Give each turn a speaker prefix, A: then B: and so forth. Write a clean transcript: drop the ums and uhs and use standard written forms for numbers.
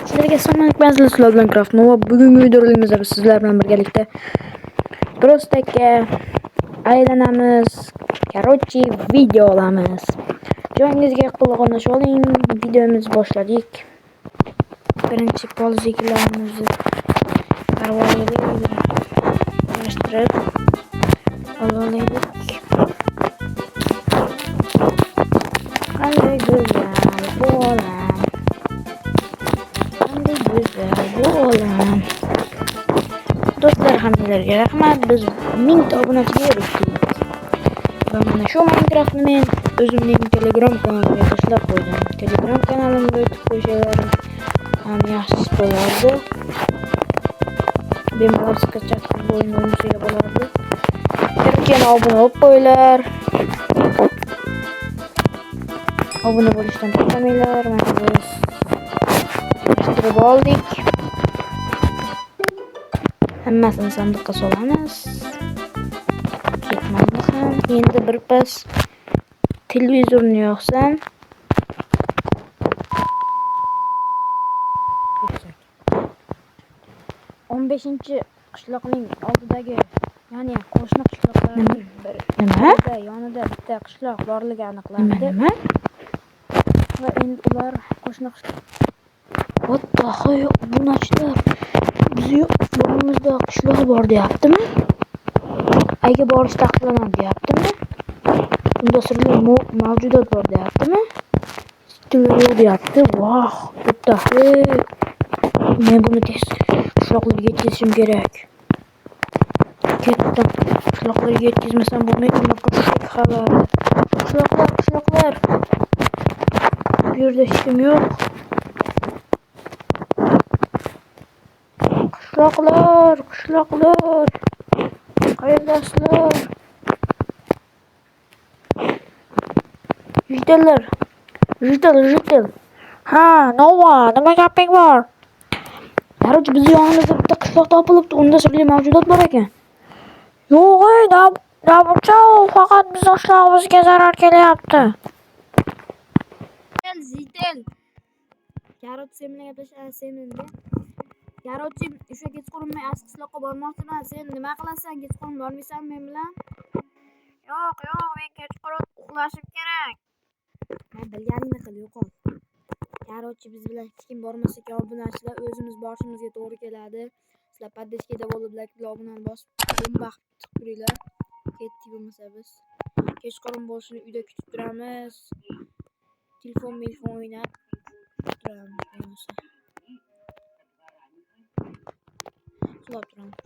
A: Sizlarga assalomu alaykum aziz do'stlar, Minecraft va bugungi videoda sizlar bilan birgalikda Brostakka aylanamiz. Короче, video olamiz. Joyingizga quloq oling. Videomizni boshladik. Birinchi polzikilarimizni parvoyalashtirib olaylik. Qanday go'zal bu olam. Olam. Do'stlar, hammalarga rahmat. Biz 1000 ta obunachiga erishdik. Va mana shu Minecraftni men o'zimning Telegram kanalimga tashlab qo'ydim. Telegram kanalimga o'tib qo'ysalaring ham yaxshi bo'lardi. Bemalol skачать qilib o'ynashga bo'lardi. Yana obuna bo'lib qo'yinglar. Obuna bo'lishdan to'xtamanglar. Mana biz oldik. Hammasini sandiqqa solamiz. Ketmaydi ham. Endi birpas televizorni yoqsam. 15-qishloqning oldidagi, ya'ni qo'shni qishloqlarning yonida bitta qishloq borligi aniqlandi. Va endi ular qo'shni Vallahi obunachilar bizni yonimizda qishloq bor deyaptimi? Ayga borish taqiqlanadi deyaptimi? Unda sirli mavjudot bor deyaptimi? Sitlar yo'q deyapti. Voh, bitta. Men buni tez qishloqlarga yetkazishim kerak. Ketdim. Qishloqlarga yetkazmasam bo'lmaydi. Xabar. Qishloqlar. Bu yerda hech kim yo'q. Qishloqlar. Qayerdasizlar? Jitel. Ha, nima gaping bor? Короче, biz yonimizda bitta qishloq topilibdi. Unda sirli mavjudot bor ekan. Yo'q, faqat bizning qishlog'imizga zarar kelyapti. Jitel. Короче, sen bilan gaplashasan endi. Короче, o'sha kechqurun men asl qishloqqa bormoqchiman. Sen nima qilasan? Kechqurun bormaysan men bilan? Yo'q, men kechqurun uxlashim kerak. Men bilganingni qil, yo'qol. Короче, biz bilan hech kim bormasa, obunachilar o'zimiz borishimizga to'g'ri keladi. Sizlar poddeshkada bo'lib, obunani bosib, bomba chiqib turinglar. Ketdik bo'lmasa biz. Kechqurun bo'lishini uyda kutib turamiz. Telefon o'ynab turamiz. Uxlab turamiz.